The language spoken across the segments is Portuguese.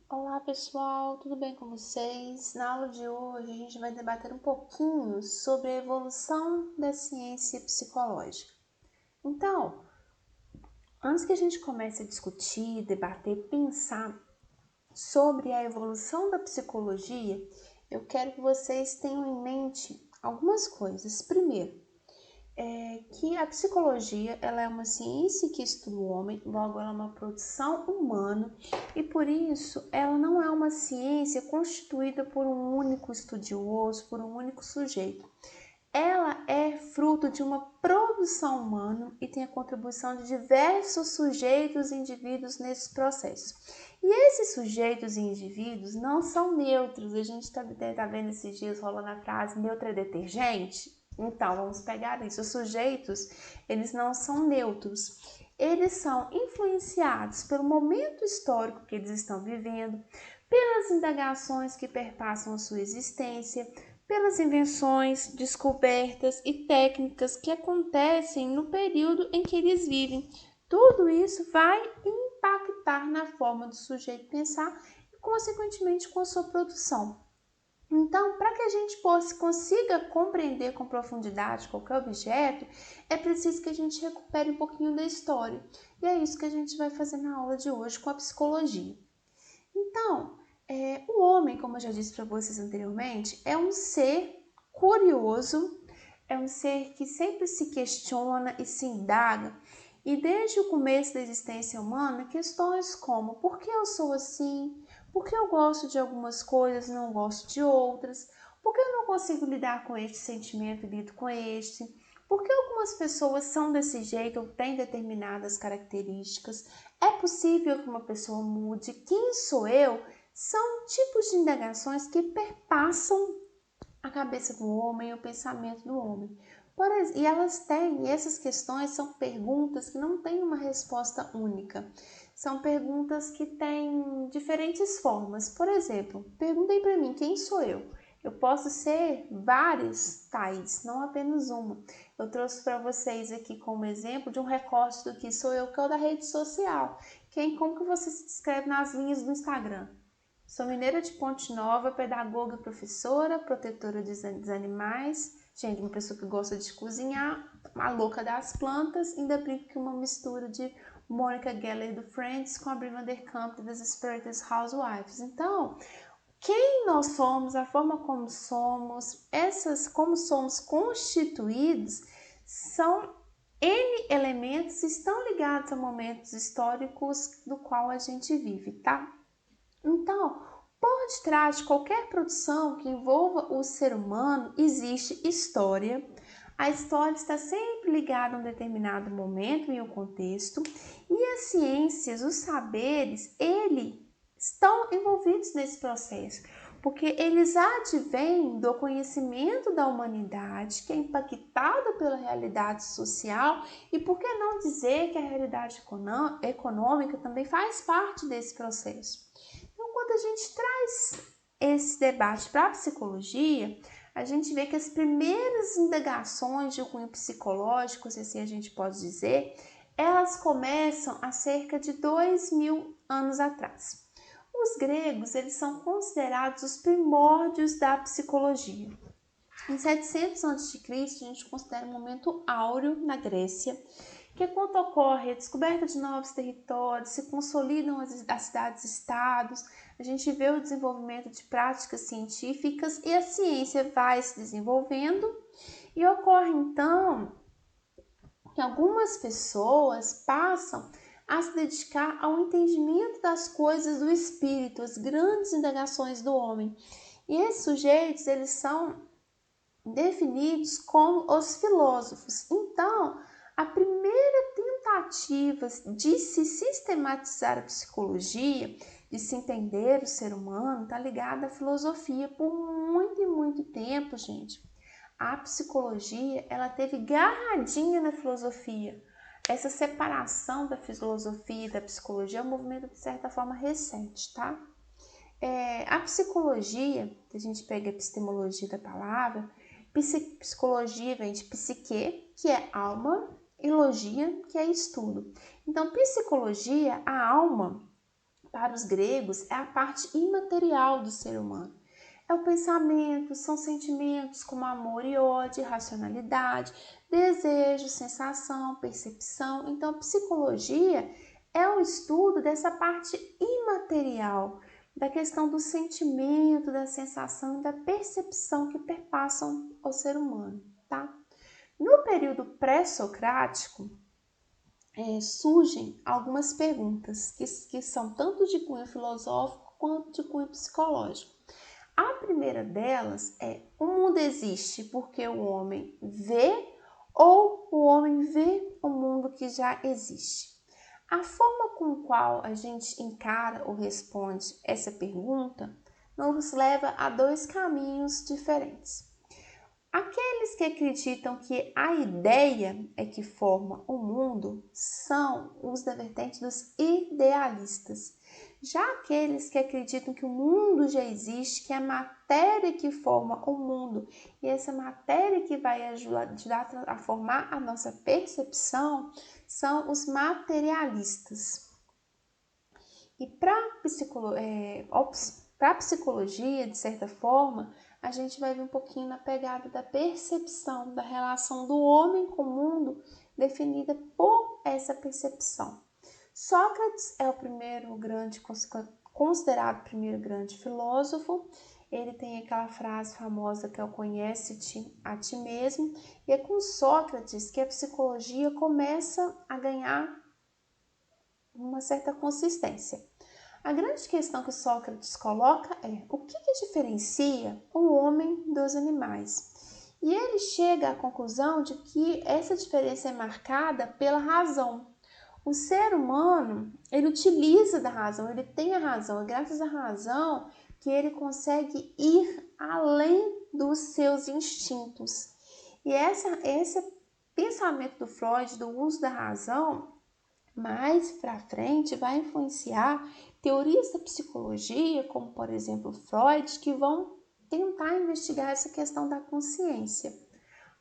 Olá pessoal, tudo bem com vocês? Na aula de hoje a gente vai debater um pouquinho sobre a evolução da ciência psicológica. Então, antes que a gente comece a discutir, debater, pensar sobre a evolução da psicologia, eu quero que vocês tenham em mente algumas coisas. Primeiro, que a psicologia ela é uma ciência que estuda o homem, logo ela é uma produção humana e por isso ela não é uma ciência constituída por um único estudioso, por um único sujeito. Ela é fruto de uma produção humana e tem a contribuição de diversos sujeitos e indivíduos nesse processo. E esses sujeitos e indivíduos não são neutros. A gente tá vendo esses dias rolando a frase neutro é detergente? Então, vamos pegar isso. Os sujeitos, eles não são neutros. Eles são influenciados pelo momento histórico que eles estão vivendo, pelas indagações que perpassam a sua existência, pelas invenções, descobertas e técnicas que acontecem no período em que eles vivem. Tudo isso vai impactar na forma do sujeito pensar e, consequentemente, com a sua produção. Então, para que a gente consiga compreender com profundidade qualquer objeto, é preciso que a gente recupere um pouquinho da história. E é isso que a gente vai fazer na aula de hoje com a psicologia. Então, o homem, como eu já disse para vocês anteriormente, é um ser curioso, é um ser que sempre se questiona e se indaga. E desde o começo da existência humana, questões como por que eu sou assim? Por que eu gosto de algumas coisas e não gosto de outras? Por que eu não consigo lidar com este sentimento e lido com este? Por que algumas pessoas são desse jeito ou têm determinadas características? É possível que uma pessoa mude? Quem sou eu? São tipos de indagações que perpassam a cabeça do homem, o pensamento do homem. E essas questões são perguntas que não têm uma resposta única. São perguntas que têm diferentes formas. Por exemplo, perguntem para mim, quem sou eu? Eu posso ser várias tais, não apenas uma. Eu trouxe para vocês aqui como exemplo de um recorte do que sou eu, que é o da rede social. Como que você se descreve nas linhas do Instagram? Sou mineira de Ponte Nova, pedagoga, professora, protetora dos animais. Gente, uma pessoa que gosta de cozinhar, uma louca das plantas, ainda brinco que uma mistura de Mônica Geller do Friends com a Brie Vanderkamp das Desperate Housewives. Então, quem nós somos, a forma como somos constituídos, são N elementos que estão ligados a momentos históricos do qual a gente vive, tá? Então, por detrás de qualquer produção que envolva o ser humano, existe história. A história está sempre ligada a um determinado momento e um contexto, e as ciências, os saberes, eles estão envolvidos nesse processo, porque eles advêm do conhecimento da humanidade, que é impactada pela realidade social, e por que não dizer que a realidade econômica também faz parte desse processo. Então, quando a gente traz esse debate para a psicologia, a gente vê que as primeiras indagações de cunho psicológico, se assim a gente pode dizer, elas começam há cerca de 2000 anos atrás. Os gregos, eles são considerados os primórdios da psicologia. Em 700 a.C., a gente considera um momento áureo na Grécia, que é quando ocorre a descoberta de novos territórios, se consolidam as cidades-estados, a gente vê o desenvolvimento de práticas científicas e a ciência vai se desenvolvendo e ocorre então que algumas pessoas passam a se dedicar ao entendimento das coisas do espírito, as grandes indagações do homem. E esses sujeitos, eles são definidos como os filósofos. Então, a primeira tentativa de se sistematizar a psicologia, de se entender o ser humano, está ligada à filosofia por muito e muito tempo, gente. A psicologia, ela teve garradinha na filosofia. Essa separação da filosofia e da psicologia é um movimento, de certa forma, recente, tá? A psicologia, que a gente pega a epistemologia da palavra, psicologia vem de psique, que é alma, e logia, que é estudo. Então, psicologia, a alma, para os gregos, é a parte imaterial do ser humano. É o pensamento, são sentimentos como amor e ódio, racionalidade, desejo, sensação, percepção. Então, a psicologia é o estudo dessa parte imaterial, da questão do sentimento, da sensação e da percepção que perpassam o ser humano, tá? No período pré-socrático, surgem algumas perguntas que são tanto de cunho filosófico quanto de cunho psicológico. A primeira delas é: o mundo existe porque o homem vê ou o homem vê o mundo que já existe? A forma com qual a gente encara ou responde essa pergunta nos leva a dois caminhos diferentes. Aqueles que acreditam que a ideia é que forma o mundo são os da vertente dos idealistas. Já aqueles que acreditam que o mundo já existe, que é a matéria que forma o mundo e essa matéria que vai ajudar a formar a nossa percepção, são os materialistas. E para a psicologia, de certa forma, a gente vai ver um pouquinho na pegada da percepção, da relação do homem com o mundo, definida por essa percepção. Sócrates é o considerado primeiro grande filósofo. Ele tem aquela frase famosa que é o conhece-te a ti mesmo. E é com Sócrates que a psicologia começa a ganhar uma certa consistência. A grande questão que Sócrates coloca é: o que diferencia o homem dos animais? E ele chega à conclusão de que essa diferença é marcada pela razão. O ser humano, ele utiliza da razão, ele tem a razão, é graças à razão que ele consegue ir além dos seus instintos. E esse pensamento do Freud, do uso da razão, mais para frente vai influenciar teorias da psicologia, como por exemplo Freud, que vão tentar investigar essa questão da consciência.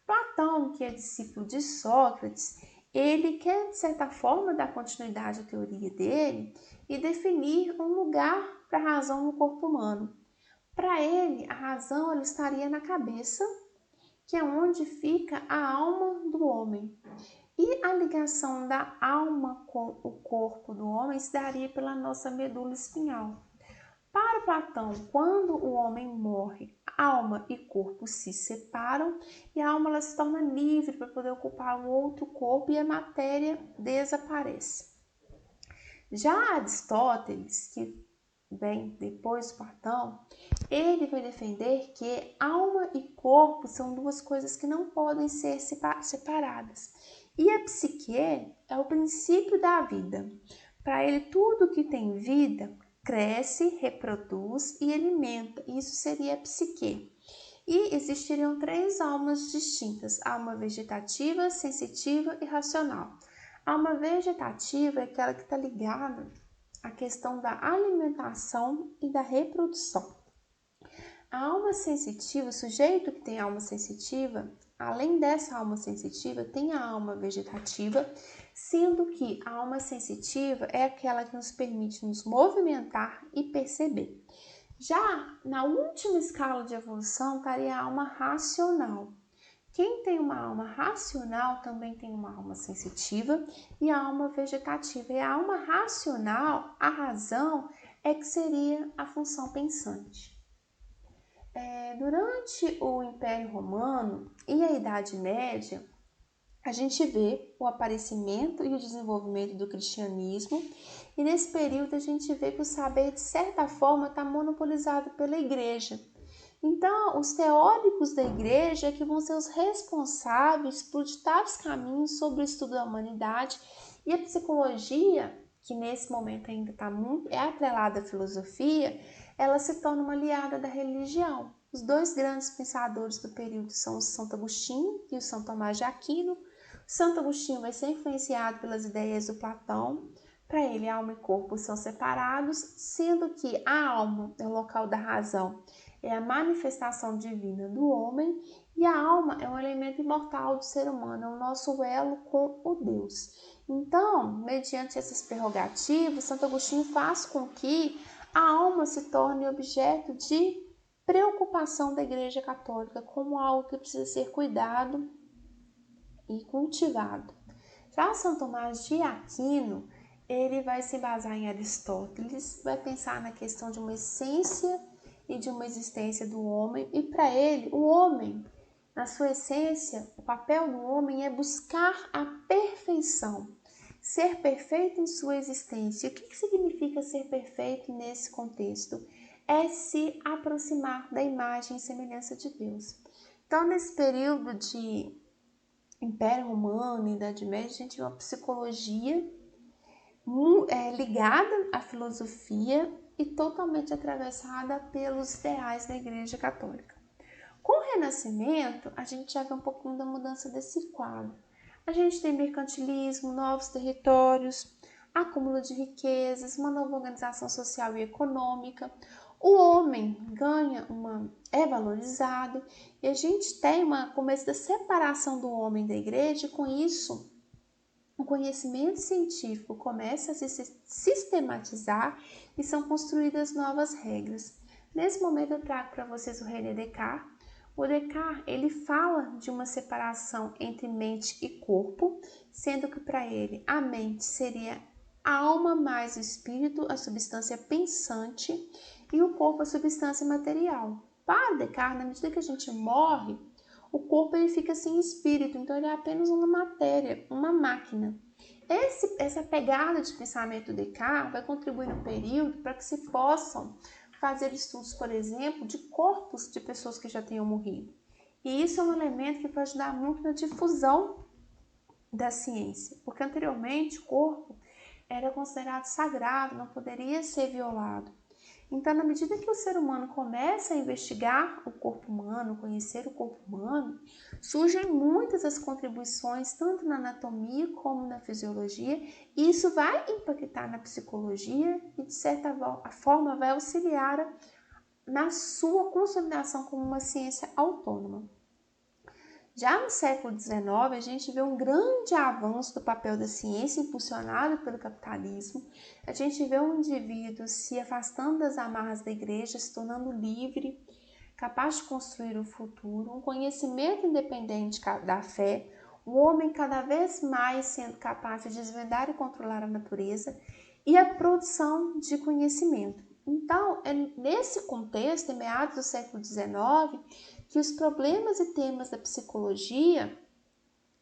Platão, que é discípulo de Sócrates, ele quer de certa forma dar continuidade à teoria dele e definir um lugar para a razão no corpo humano. Para ele, a razão ela estaria na cabeça, que é onde fica a alma do homem. E a ligação da alma com o corpo do homem se daria pela nossa medula espinhal. Para Platão, quando o homem morre, alma e corpo se separam e a alma ela se torna livre para poder ocupar um outro corpo e a matéria desaparece. Já Aristóteles, que vem depois de Platão, ele vai defender que alma e corpo são duas coisas que não podem ser separadas. E a psique é o princípio da vida. Para ele, tudo que tem vida cresce, reproduz e alimenta. Isso seria a psique. E existiriam três almas distintas: alma vegetativa, sensitiva e racional. A alma vegetativa é aquela que está ligada à questão da alimentação e da reprodução. A alma sensitiva, o sujeito que tem alma sensitiva, além dessa alma sensitiva, tem a alma vegetativa, sendo que a alma sensitiva é aquela que nos permite nos movimentar e perceber. Já na última escala de evolução estaria a alma racional. Quem tem uma alma racional também tem uma alma sensitiva e a alma vegetativa. E a alma racional, a razão, é que seria a função pensante. Durante o Império Romano e a Idade Média, a gente vê o aparecimento e o desenvolvimento do cristianismo, e nesse período a gente vê que o saber, de certa forma, está monopolizado pela igreja. Então, os teóricos da igreja é que vão ser os responsáveis por ditar os caminhos sobre o estudo da humanidade, e a psicologia, que nesse momento ainda é atrelada à filosofia, ela se torna uma aliada da religião. Os dois grandes pensadores do período são o Santo Agostinho e o São Tomás de Aquino. Santo Agostinho vai ser influenciado pelas ideias do Platão. Para ele, alma e corpo são separados, sendo que a alma é o local da razão, é a manifestação divina do homem, e a alma é um elemento imortal do ser humano, é o nosso elo com o Deus. Então, mediante essas prerrogativas, Santo Agostinho faz com que a alma se torne objeto de preocupação da Igreja Católica como algo que precisa ser cuidado e cultivado. Já São Tomás de Aquino, ele vai se embasar em Aristóteles, vai pensar na questão de uma essência e de uma existência do homem, e para ele, o homem, na sua essência, o papel do homem é buscar a perfeição, ser perfeito em sua existência. O que significa ser perfeito nesse contexto? É se aproximar da imagem e semelhança de Deus. Então, nesse período de Império Romano, Idade Média, a gente vê uma psicologia ligada à filosofia e totalmente atravessada pelos ideais da Igreja Católica. Com o Renascimento, a gente já vê um pouquinho da mudança desse quadro. A gente tem mercantilismo, novos territórios, acúmulo de riquezas, uma nova organização social e econômica. O homem é valorizado e a gente tem um começo da separação do homem da igreja. Com isso, o conhecimento científico começa a se sistematizar e são construídas novas regras. Nesse momento eu trago para vocês o René Descartes. O Descartes, ele fala de uma separação entre mente e corpo, sendo que para ele a mente seria a alma mais o espírito, a substância pensante, e o corpo a substância material. Para Descartes, na medida que a gente morre, o corpo ele fica sem espírito, então ele é apenas uma matéria, uma máquina. Essa pegada de pensamento do Descartes vai contribuir no período para que se possam fazer estudos, por exemplo, de corpos de pessoas que já tenham morrido. E isso é um elemento que vai ajudar muito na difusão da ciência, porque anteriormente o corpo era considerado sagrado, não poderia ser violado. Então, na medida que o ser humano começa a investigar o corpo humano, conhecer o corpo humano, surgem muitas as contribuições, tanto na anatomia como na fisiologia, e isso vai impactar na psicologia e, de certa forma, vai auxiliar na sua consolidação como uma ciência autônoma. Já no século XIX, a gente vê um grande avanço do papel da ciência impulsionado pelo capitalismo. A gente vê um indivíduo se afastando das amarras da igreja, se tornando livre, capaz de construir o futuro, um conhecimento independente da fé, um homem cada vez mais sendo capaz de desvendar e controlar a natureza e a produção de conhecimento. Então, é nesse contexto, em meados do século XIX, que os problemas e temas da psicologia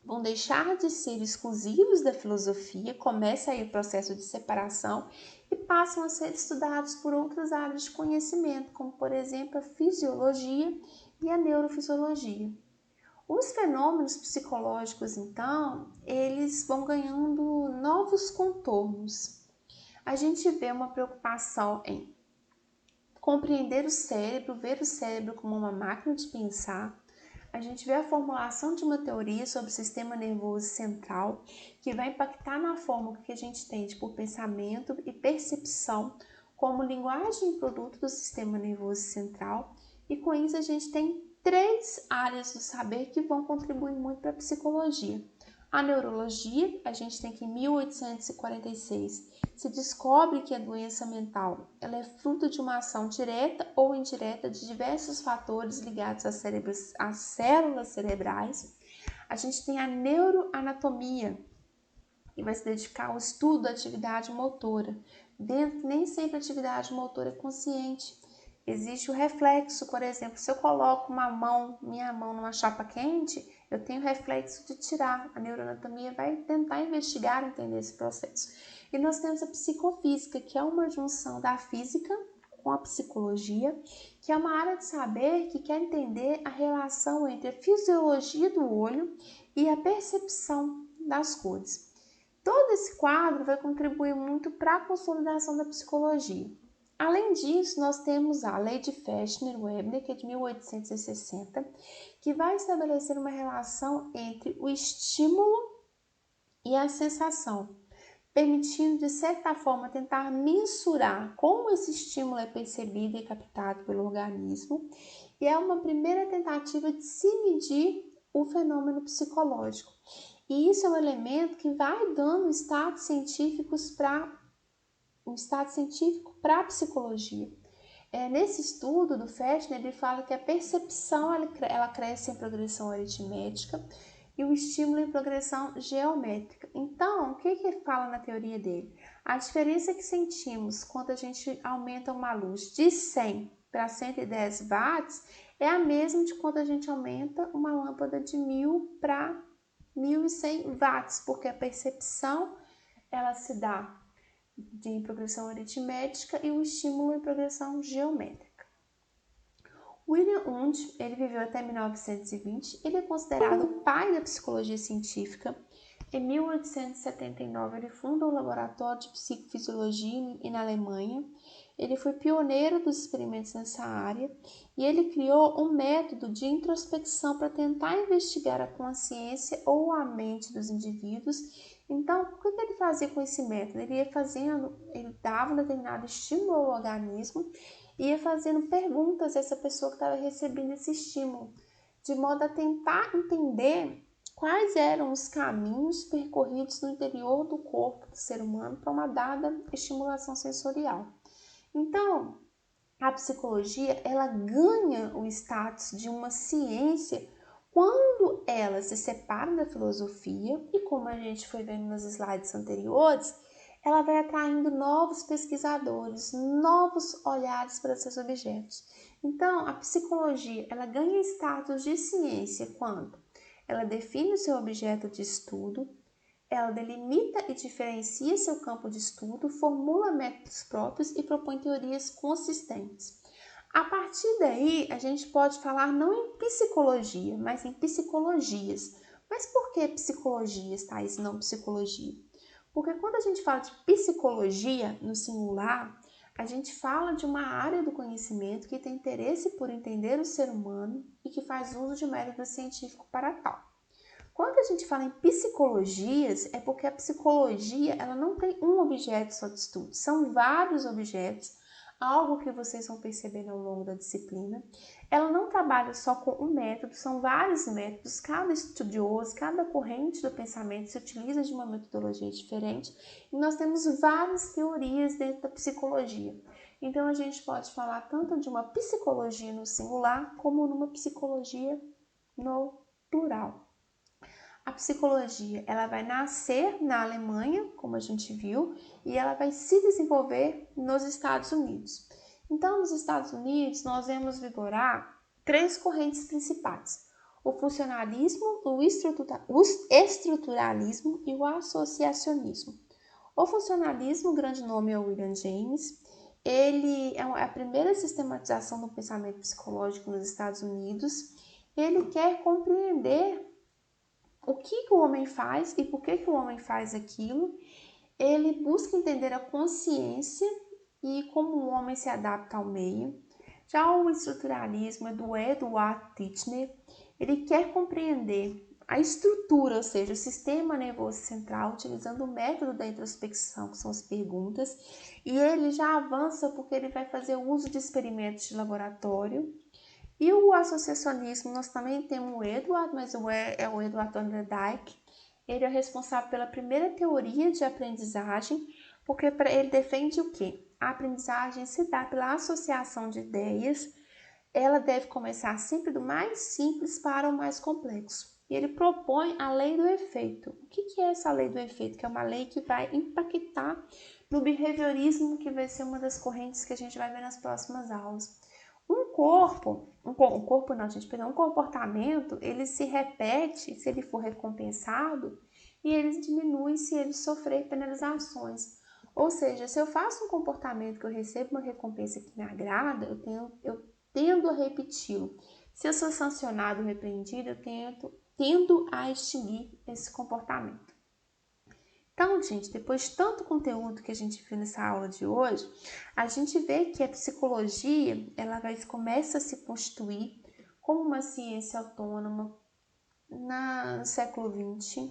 vão deixar de ser exclusivos da filosofia, começa aí o processo de separação e passam a ser estudados por outras áreas de conhecimento, como por exemplo a fisiologia e a neurofisiologia. Os fenômenos psicológicos, então, eles vão ganhando novos contornos. A gente vê uma preocupação em compreender o cérebro, ver o cérebro como uma máquina de pensar. A gente vê a formulação de uma teoria sobre o sistema nervoso central, que vai impactar na forma que a gente tem por pensamento e percepção como linguagem e produto do sistema nervoso central. E com isso a gente tem 3 áreas do saber que vão contribuir muito para a psicologia. A neurologia, a gente tem que em 1846 se descobre que a doença mental ela é fruto de uma ação direta ou indireta de diversos fatores ligados às células cerebrais. A gente tem a neuroanatomia, que vai se dedicar ao estudo da atividade motora. Nem sempre a atividade motora é consciente. Existe o reflexo, por exemplo, se eu coloco minha mão numa chapa quente, eu tenho o reflexo de tirar. A neuroanatomia vai tentar investigar, entender esse processo. E nós temos a psicofísica, que é uma junção da física com a psicologia, que é uma área de saber que quer entender a relação entre a fisiologia do olho e a percepção das cores. Todo esse quadro vai contribuir muito para a consolidação da psicologia. Além disso, nós temos a Lei de Fechner-Webner, que é de 1860, que vai estabelecer uma relação entre o estímulo e a sensação, permitindo, de certa forma, tentar mensurar como esse estímulo é percebido e captado pelo organismo, e é uma primeira tentativa de se medir o fenômeno psicológico. E isso é um elemento que vai dando status científicos um status científico para a psicologia. Nesse estudo do Fechner, ele fala que a percepção ela cresce em progressão aritmética e o estímulo em progressão geométrica. Então, o que ele fala na teoria dele? A diferença que sentimos quando a gente aumenta uma luz de 100 para 110 watts é a mesma de quando a gente aumenta uma lâmpada de 1000 para 1100 watts, porque a percepção ela se dá em progressão aritmética e o estímulo em progressão geométrica. William Wundt, ele viveu até 1920, ele é considerado o pai da psicologia científica. Em 1879, ele funda um laboratório de psicofisiologia na Alemanha. Ele foi pioneiro dos experimentos nessa área e ele criou um método de introspecção para tentar investigar a consciência ou a mente dos indivíduos. Então, o que ele fazia com esse método? Ele dava um determinado estímulo ao organismo e ia fazendo perguntas a essa pessoa que estava recebendo esse estímulo, de modo a tentar entender quais eram os caminhos percorridos no interior do corpo do ser humano para uma dada estimulação sensorial. Então, a psicologia, ela ganha o status de uma ciência quando ela se separa da filosofia e, como a gente foi vendo nos slides anteriores, ela vai atraindo novos pesquisadores, novos olhares para seus objetos. Então, a psicologia, ela ganha status de ciência quando ela define o seu objeto de estudo, ela delimita e diferencia seu campo de estudo, formula métodos próprios e propõe teorias consistentes. A partir daí, a gente pode falar não em psicologia, mas em psicologias. Mas por que psicologias, Thaís, não psicologia? Porque quando a gente fala de psicologia no singular, a gente fala de uma área do conhecimento que tem interesse por entender o ser humano e que faz uso de método científico para tal. Quando a gente fala em psicologias, é porque a psicologia ela não tem um objeto só de estudo, são vários objetos, algo que vocês vão percebendo ao longo da disciplina. Ela não trabalha só com um método, são vários métodos, cada estudioso, cada corrente do pensamento se utiliza de uma metodologia diferente e nós temos várias teorias dentro da psicologia. Então a gente pode falar tanto de uma psicologia no singular como numa psicologia no plural. A psicologia, ela vai nascer na Alemanha, como a gente viu, e ela vai se desenvolver nos Estados Unidos. Então, nos Estados Unidos, nós vemos vigorar três correntes principais: o funcionalismo, o estruturalismo e o associacionismo. O funcionalismo, o grande nome é William James, ele é a primeira sistematização do pensamento psicológico nos Estados Unidos. Ele quer compreender o que o homem faz e por que o homem faz aquilo. Ele busca entender a consciência e como o homem se adapta ao meio. Já o estruturalismo é do Edward Titchener. Ele quer compreender a estrutura, ou seja, o sistema nervoso central, utilizando o método da introspecção, que são as perguntas, e ele já avança porque ele vai fazer uso de experimentos de laboratório. E o associacionismo, nós também temos o Edward, mas é o Edward Thorndike. Ele é responsável pela primeira teoria de aprendizagem, porque ele defende o quê? A aprendizagem se dá pela associação de ideias, ela deve começar sempre do mais simples para o mais complexo. E ele propõe a lei do efeito. O que é essa lei do efeito? Que é uma lei que vai impactar no behaviorismo, que vai ser uma das correntes que a gente vai ver nas próximas aulas. Um comportamento, ele se repete se ele for recompensado e ele diminui se ele sofrer penalizações. Ou seja, se eu faço um comportamento que eu recebo uma recompensa que me agrada, eu tendo a repeti-lo. Se eu sou sancionado ou repreendido, eu tendo a extinguir esse comportamento. Então, gente, depois de tanto conteúdo que a gente viu nessa aula de hoje, a gente vê que a psicologia começa a se constituir como uma ciência autônoma no século XX.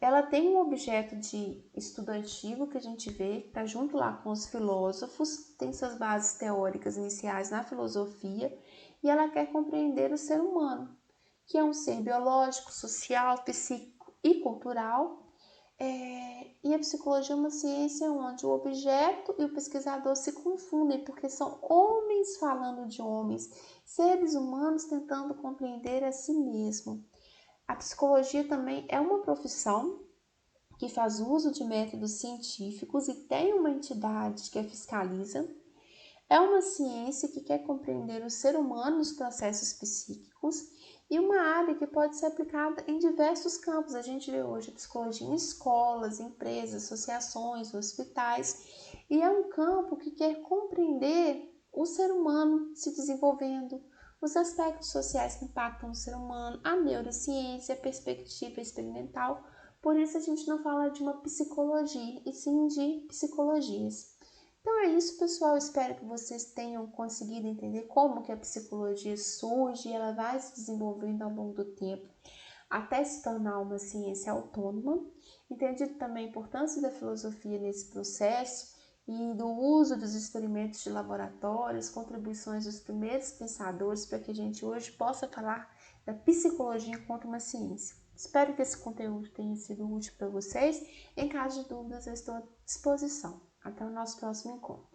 Ela tem um objeto de estudo antigo que a gente vê, que está junto lá com os filósofos, tem suas bases teóricas iniciais na filosofia, e ela quer compreender o ser humano, que é um ser biológico, social, psíquico e cultural. E a psicologia é uma ciência onde o objeto e o pesquisador se confundem, porque são homens falando de homens, seres humanos tentando compreender a si mesmo. A psicologia também é uma profissão que faz uso de métodos científicos e tem uma entidade que a fiscaliza. É uma ciência que quer compreender o ser humano nos processos psíquicos e uma área que pode ser aplicada em diversos campos. A gente vê hoje a psicologia em escolas, empresas, associações, hospitais, e é um campo que quer compreender o ser humano se desenvolvendo, os aspectos sociais que impactam o ser humano, a neurociência, a perspectiva experimental. Por isso a gente não fala de uma psicologia, e sim de psicologias. Então é isso, pessoal. Espero que vocês tenham conseguido entender como que a psicologia surge e ela vai se desenvolvendo ao longo do tempo até se tornar uma ciência autônoma. Entendido também a importância da filosofia nesse processo e do uso dos experimentos de laboratório, as contribuições dos primeiros pensadores para que a gente hoje possa falar da psicologia enquanto uma ciência. Espero que esse conteúdo tenha sido útil para vocês. Em caso de dúvidas, eu estou à disposição. Até o nosso próximo encontro.